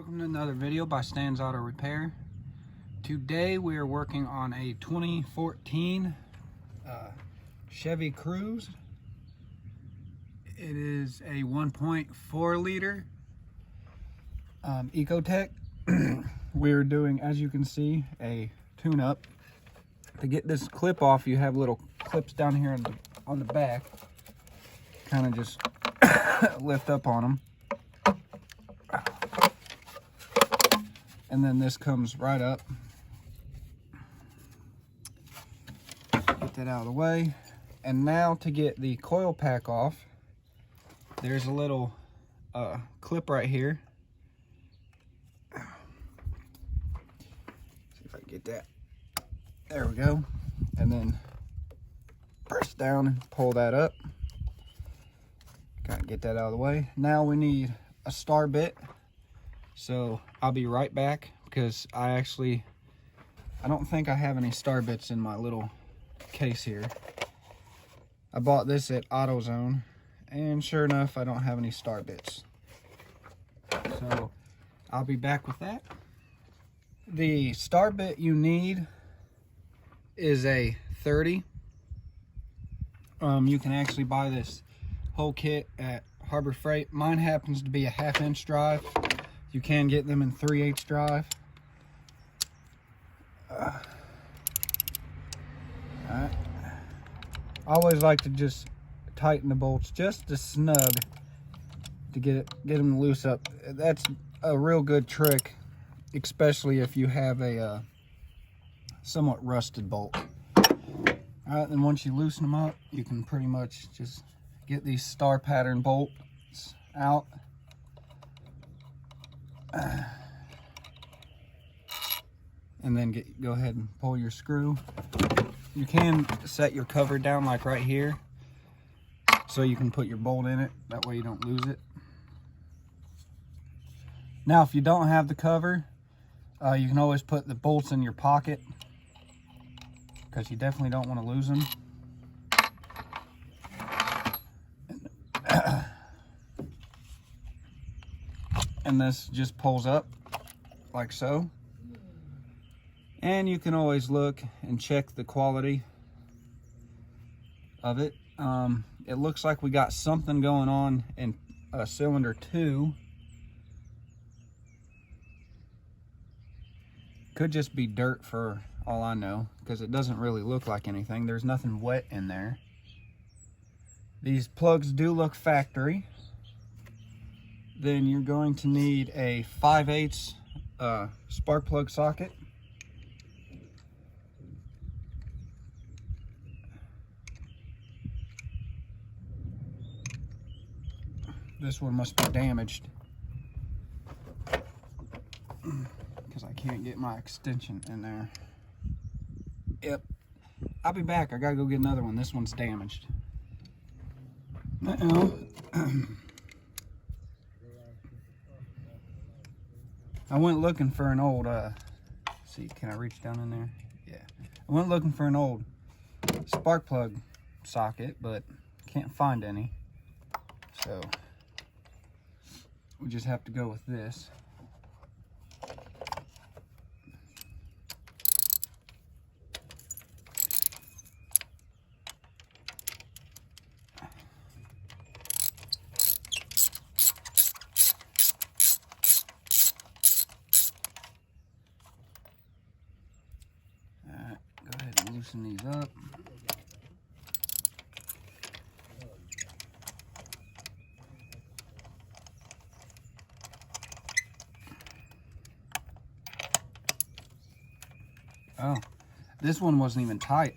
Welcome to another video by Stan's Auto Repair. Today we are working on a 2014 Chevy Cruze. It is a 1.4 liter Ecotech. We're doing, as you can see, a tune-up. To get this clip off, you have little clips down here on the back. Kind of just lift up on them. And then this comes right up. Get that out of the way. And now to get the coil pack off, there's a little clip right here. See if I can get that. There we go. And then press down and pull that up. Gotta get that out of the way. Now we need a star bit. So I'll be right back because I don't think I have any star bits in my little case here. I bought this at AutoZone and sure enough I don't have any star bits. So I'll be back with that. The star bit you need is a 30. You can actually buy this whole kit at Harbor Freight. Mine happens to be a 1/2 inch drive. You can get them in 3/8 drive. Alright. I always like to just tighten the bolts just a snug to get them loose up. That's a real good trick, especially if you have a somewhat rusted bolt. Alright, then once you loosen them up, you can pretty much just get these star pattern bolts out. And then go ahead and pull your screw. You can set your cover down like right here so you can put your bolt in it, that way you don't lose it. Now if you don't have the cover, you can always put the bolts in your pocket because you definitely don't want to lose them. And this just pulls up like so. And you can always look and check the quality of it. It looks like we got something going on in cylinder 2. Could just be dirt for all I know, because it doesn't really look like anything. There's nothing wet in there. These plugs do look factory. Then you're going to need a 5/8 spark plug socket. This one must be damaged because I can't get my extension in there. Yep. I'll be back. I gotta go get another one. This one's damaged. I went looking for an old, see, can I reach down in there? Yeah. I went looking for an old spark plug socket, but can't find any. So, we just have to go with this. Loosen these up. Oh, this one wasn't even tight.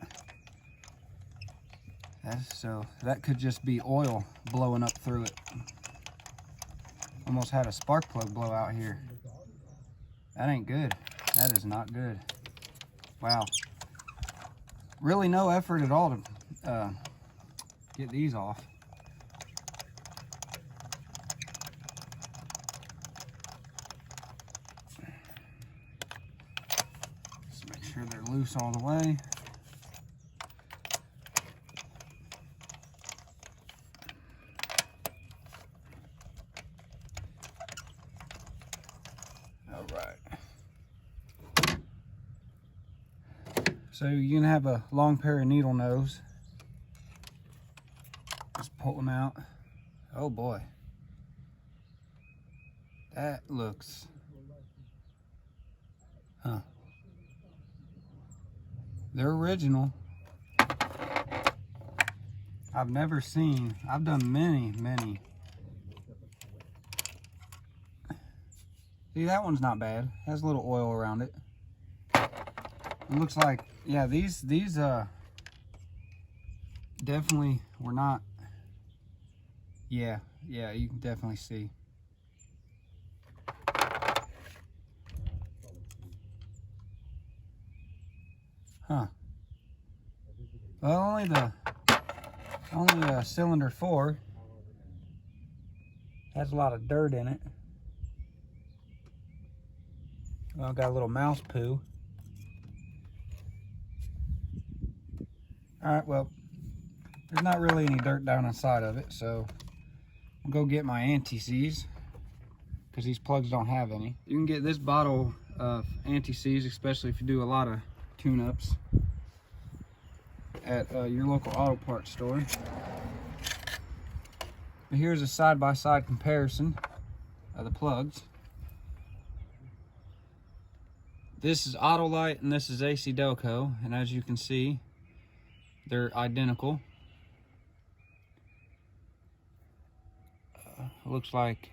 So that could just be oil blowing up through it. Almost had a spark plug blow out here. That ain't good. That is not good. Wow. Really no effort at all to get these off. Just make sure they're loose all the way. So you can have a long pair of needle nose. Just pull them out. Oh boy. That looks, they're original. I've never seen, I've done many. See, that one's not bad. Has a little oil around it. It looks like, yeah, these definitely were not, yeah, you can definitely see. Huh. Well, only cylinder 4 has a lot of dirt in it. Well, got a little mouse poo. All right, well, there's not really any dirt down inside of it, so I'll go get my anti-seize because these plugs don't have any. You can get this bottle of anti-seize, especially if you do a lot of tune-ups, at your local auto parts store. But here's a side-by-side comparison of the plugs. This is Autolite and this is AC Delco, and as you can see, they're identical. Looks like,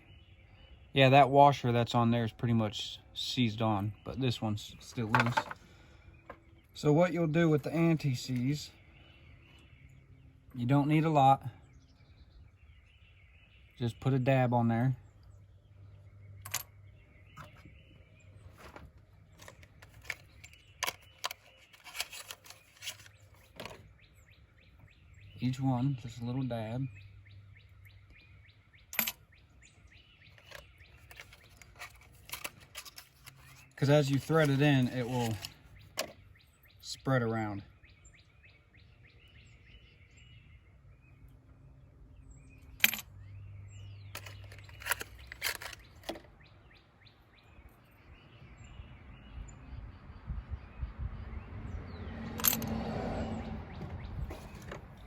yeah, that washer that's on there is pretty much seized on, but this one's still loose. So what you'll do with the anti-seize, you don't need a lot. Just put a dab on there. Each one, just a little dab. Because as you thread it in, it will spread around.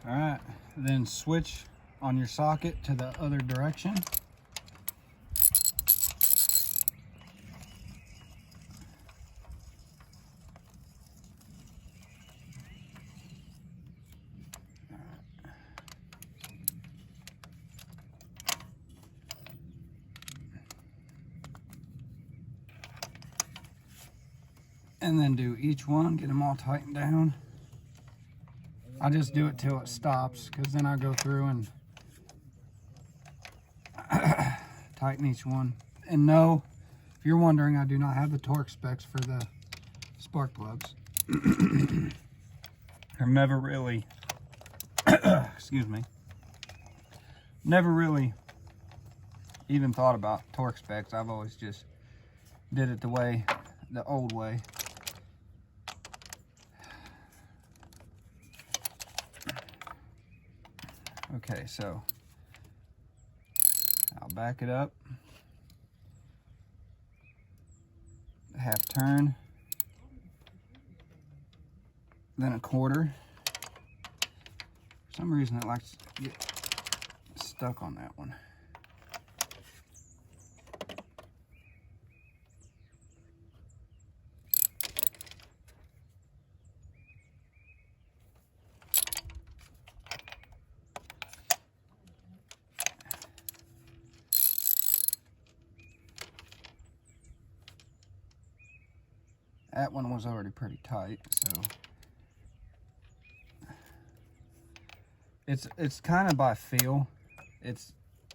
All right, then switch on your socket to the other direction. And then do each one, get them all tightened down. I just do it till it stops, because then I go through and tighten each one. And no, if you're wondering, I do not have the torque specs for the spark plugs. I've never really, excuse me, never really even thought about torque specs. I've always just did it the old way. Okay, so I'll back it up, half turn, then a quarter. For some reason it likes to get stuck on that one. That one was already pretty tight, so it's kind of by feel. It's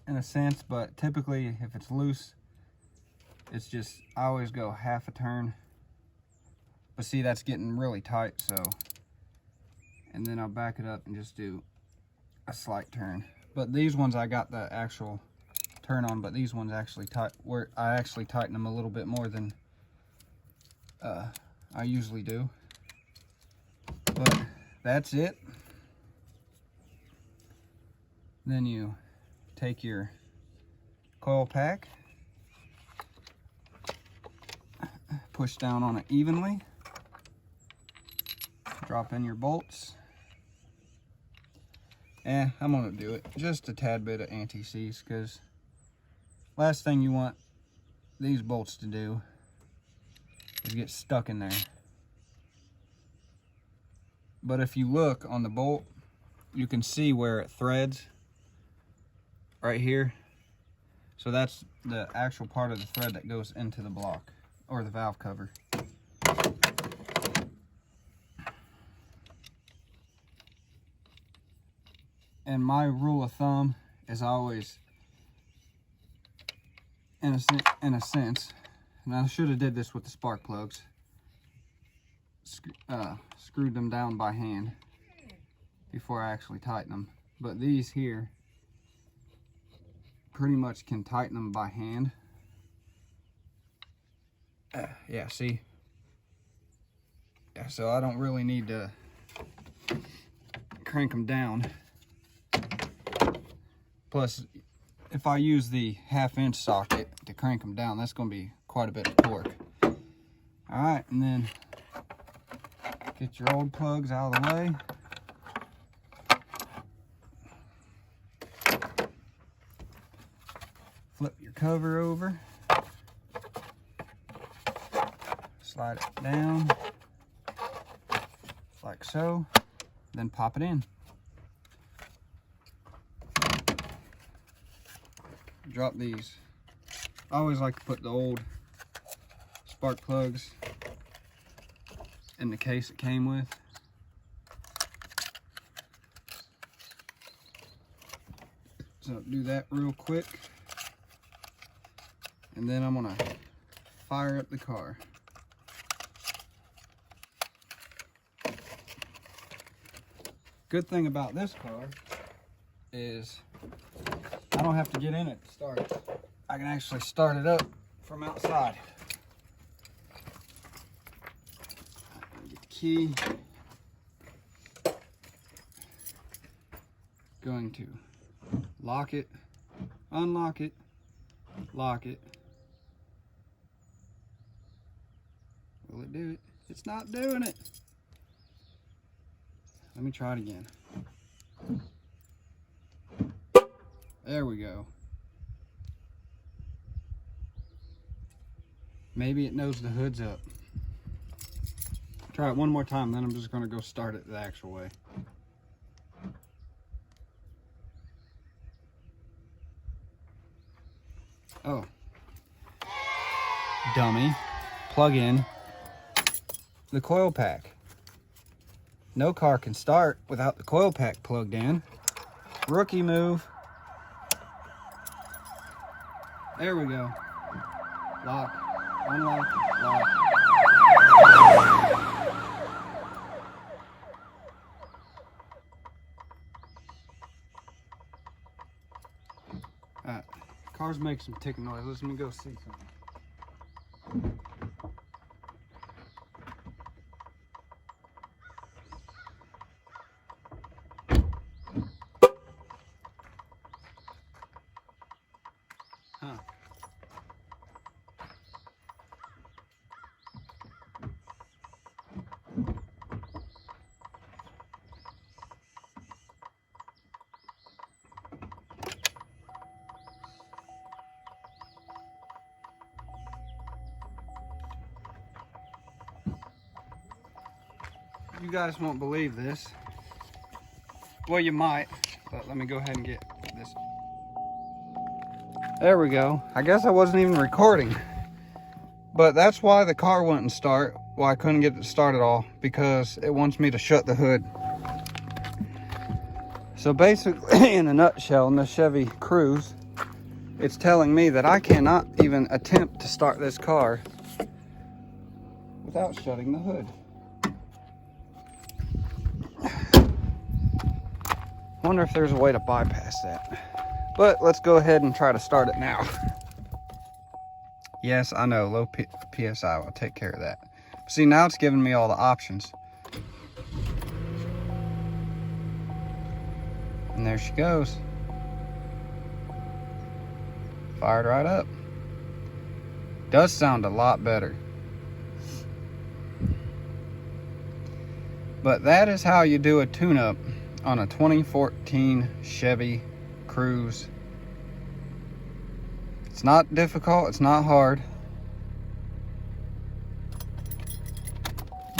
in a sense, but typically if it's loose, it's just, I always go half a turn. But see, that's getting really tight, so, and then I'll back it up and just do a slight turn. But these ones I got the actual turn on, but these ones actually I actually tighten them a little bit more than I usually do. But that's it. Then you take your coil pack, push down on it evenly, Drop in your bolts. And I'm gonna do it just a tad bit of anti-seize, because last thing you want these bolts to do is get stuck in there. But if you look on the bolt, you can see where it threads right here. So that's the actual part of the thread that goes into the block or the valve cover. And my rule of thumb is always, in a sense, and I should have did this with the spark plugs, screwed them down by hand before I actually tighten them. But these here, pretty much can tighten them by hand. Yeah, see? Yeah, so I don't really need to crank them down. Plus, if I use the 1/2" socket to crank them down, that's going to be quite a bit of torque. Alright, and then get your old plugs out of the way. Flip your cover over. Slide it down like so. Then pop it in. Drop these. I always like to put the old spark plugs in the case it came with. So do that real quick. And then I'm gonna fire up the car. Good thing about this car is I don't have to get in it to start it. I can actually start it up from outside. Get the key. Going to lock it, unlock it, lock it. Will it do it? It's not doing it. Let me try it again. There we go. Maybe it knows the hood's up. Try it one more time, then I'm just going to go start it the actual way. Oh. Dummy. Plug in the coil pack. No car can start without the coil pack plugged in. Rookie move. There we go. Lock, unlock, lock. Alright, cars make some ticking noise. Let me go see something. Huh. You guys won't believe this. Well, you might, but let me go ahead and get this. There we go. I guess I wasn't even recording. But that's why the car wouldn't start. Why I couldn't get it to start at all. Because it wants me to shut the hood. So basically, in a nutshell, in the Chevy Cruze, it's telling me that I cannot even attempt to start this car without shutting the hood. Wonder if there's a way to bypass that. But let's go ahead and try to start it now. Yes, I know, low PSI will take care of that. See, now it's giving me all the options. And there she goes. Fired right up. Does sound a lot better. But that is how you do a tune-up on a 2014 Chevy Cruze. It's not difficult, it's not hard,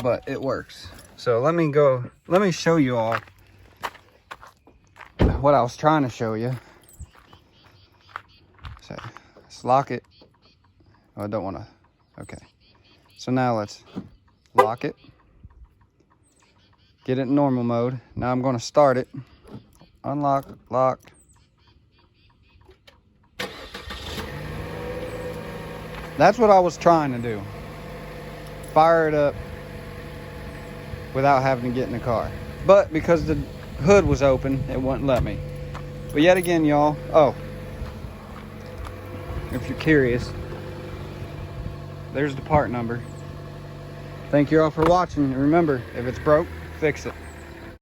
but it works. So let me show you all what I was trying to show you. So let's lock it. Oh, I don't want to. Okay. So now let's lock it. Get it in normal mode. Now I'm going to start it. Unlock, lock. That's what I was trying to do. Fire it up without having to get in the car. But because the hood was open, it wouldn't let me. But yet again, y'all, oh, if you're curious, there's the part number. Thank you all for watching. And remember, if it's broke, fix it.